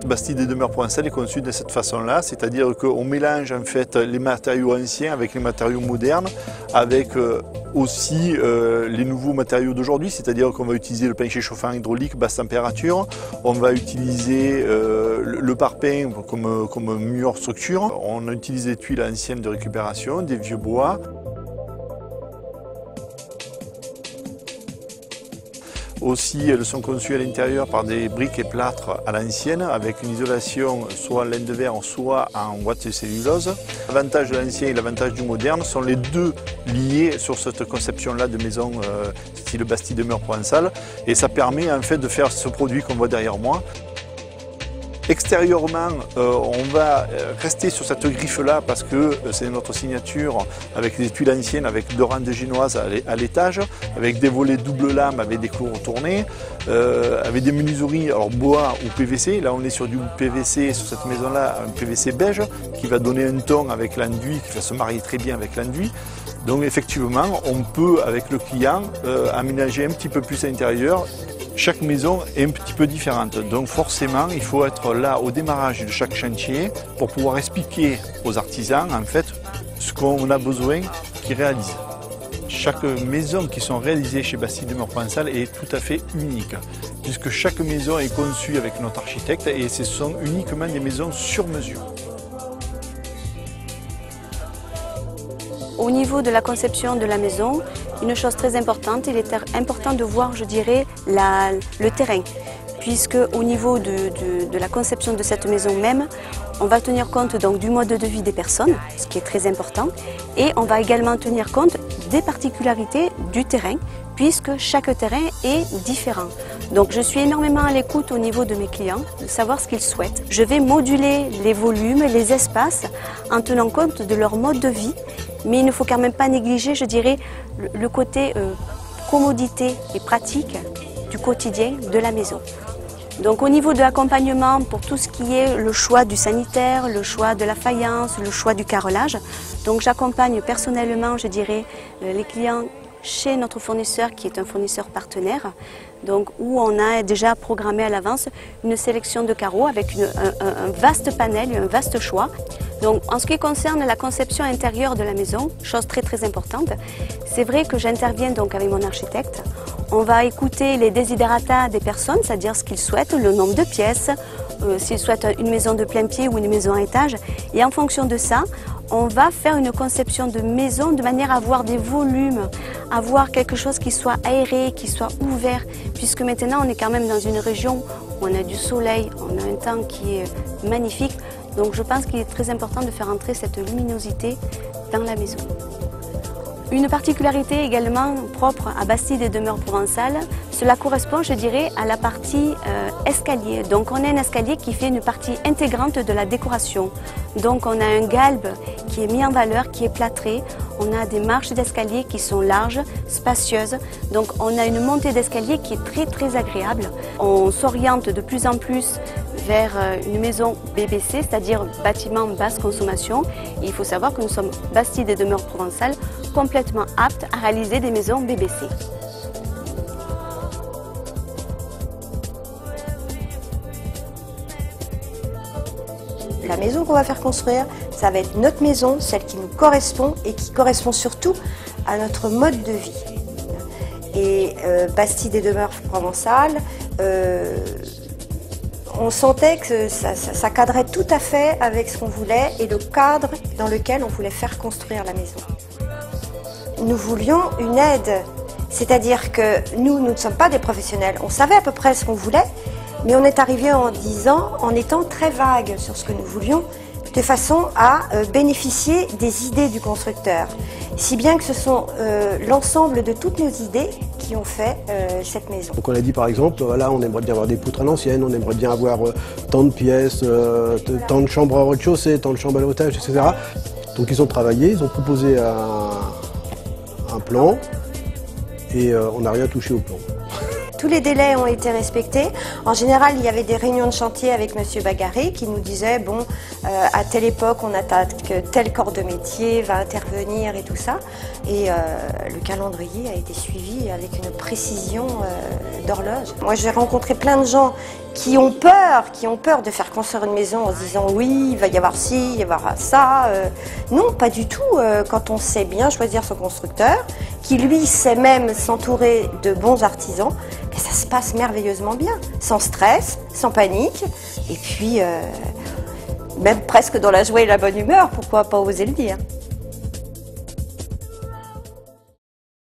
Bastide des Demeures provençales est conçu de cette façon-là, c'est-à-dire qu'on mélange en fait les matériaux anciens avec les matériaux modernes, avec aussi les nouveaux matériaux d'aujourd'hui, c'est-à-dire qu'on va utiliser le plancher chauffant hydraulique basse température, on va utiliser le parpaing comme mur structure, on utilise des tuiles anciennes de récupération, des vieux bois. Aussi, elles sont conçues à l'intérieur par des briques et plâtres à l'ancienne, avec une isolation soit en laine de verre, soit en ouate de cellulose. L'avantage de l'ancien et l'avantage du moderne sont les deux liés sur cette conception-là de maison style Bastide des Demeures provençales. Et ça permet en fait de faire ce produit qu'on voit derrière moi. Extérieurement, on va rester sur cette griffe-là parce que c'est notre signature avec des tuiles anciennes, avec 2 rangs de génoises à l'étage, avec des volets double lame avec des clous retournés, avec des menuiseries alors bois ou PVC. Là, on est sur du PVC, sur cette maison-là, un PVC beige qui va donner un ton avec l'enduit, qui va se marier très bien avec l'enduit. Donc effectivement, on peut, avec le client, aménager un petit peu plus à l'intérieur. Chaque maison est un petit peu différente, donc forcément il faut être là au démarrage de chaque chantier pour pouvoir expliquer aux artisans en fait ce qu'on a besoin qu'ils réalisent. Chaque maison qui sont réalisées chez Bastide des Demeures provençales est tout à fait unique, puisque chaque maison est conçue avec notre architecte et ce sont uniquement des maisons sur mesure. Au niveau de la conception de la maison, une chose très importante, il est important de voir, je dirais, le terrain. Puisque au niveau de la conception de cette maison même, on va tenir compte donc du mode de vie des personnes, ce qui est très important, et on va également tenir compte des particularités du terrain, puisque chaque terrain est différent. Donc je suis énormément à l'écoute au niveau de mes clients, de savoir ce qu'ils souhaitent. Je vais moduler les volumes, les espaces, en tenant compte de leur mode de vie, mais il ne faut quand même pas négliger, je dirais, le côté commodité et pratique du quotidien de la maison. Donc au niveau de l'accompagnement, pour tout ce qui est le choix du sanitaire, le choix de la faïence, le choix du carrelage, donc j'accompagne personnellement, je dirais, les clients chez notre fournisseur qui est un fournisseur partenaire, donc où on a déjà programmé à l'avance une sélection de carreaux avec un vaste panel, un vaste choix. Donc en ce qui concerne la conception intérieure de la maison, chose très importante, c'est vrai que j'interviens donc avec mon architecte. On va écouter les desiderata des personnes, c'est-à-dire ce qu'ils souhaitent, le nombre de pièces, s'ils souhaitent une maison de plein pied ou une maison à étage. Et en fonction de ça, on va faire une conception de maison de manière à avoir des volumes, à avoir quelque chose qui soit aéré, qui soit ouvert, puisque maintenant on est quand même dans une région où on a du soleil, on a un temps qui est magnifique. Donc je pense qu'il est très important de faire entrer cette luminosité dans la maison. Une particularité également propre à Bastide des Demeures provençales, cela correspond, je dirais, à la partie escalier. Donc on a un escalier qui fait une partie intégrante de la décoration. Donc on a un galbe qui est mis en valeur, qui est plâtré. On a des marches d'escalier qui sont larges, spacieuses. Donc on a une montée d'escalier qui est très agréable. On s'oriente de plus en plus vers une maison BBC, c'est-à-dire bâtiment basse consommation. Et il faut savoir que nous sommes Bastide des Demeures provençales, complètement aptes à réaliser des maisons BBC. La maison qu'on va faire construire, ça va être notre maison, celle qui nous correspond et qui correspond surtout à notre mode de vie. Et Bastide des Demeures provençales, on sentait que ça cadrait tout à fait avec ce qu'on voulait et le cadre dans lequel on voulait faire construire la maison. Nous voulions une aide, c'est-à-dire que nous ne sommes pas des professionnels. On savait à peu près ce qu'on voulait, mais on est arrivé en étant très vague sur ce que nous voulions, de façon à bénéficier des idées du constructeur. Si bien que ce sont l'ensemble de toutes nos idées qui ont fait cette maison. Donc on a dit par exemple, voilà, on aimerait bien avoir des poutres à l'ancienne, on aimerait bien avoir tant de pièces, tant de chambres à rez-de-chaussée, tant de chambres à l'étage, etc. Donc ils ont travaillé, ils ont proposé un plan et on n'a rien touché au plan. Tous les délais ont été respectés. En général, il y avait des réunions de chantier avec Monsieur Bagaré qui nous disait, bon, à telle époque, on attaque que tel corps de métier va intervenir et tout ça. Et le calendrier a été suivi avec une précision d'horloge. Moi, j'ai rencontré plein de gens qui ont peur de faire construire une maison en se disant oui, il va y avoir ci, il va y avoir ça. Non, pas du tout. Quand on sait bien choisir son constructeur, qui lui sait même s'entourer de bons artisans, ça se passe merveilleusement bien, sans stress, sans panique, et puis même presque dans la joie et la bonne humeur, pourquoi pas oser le dire.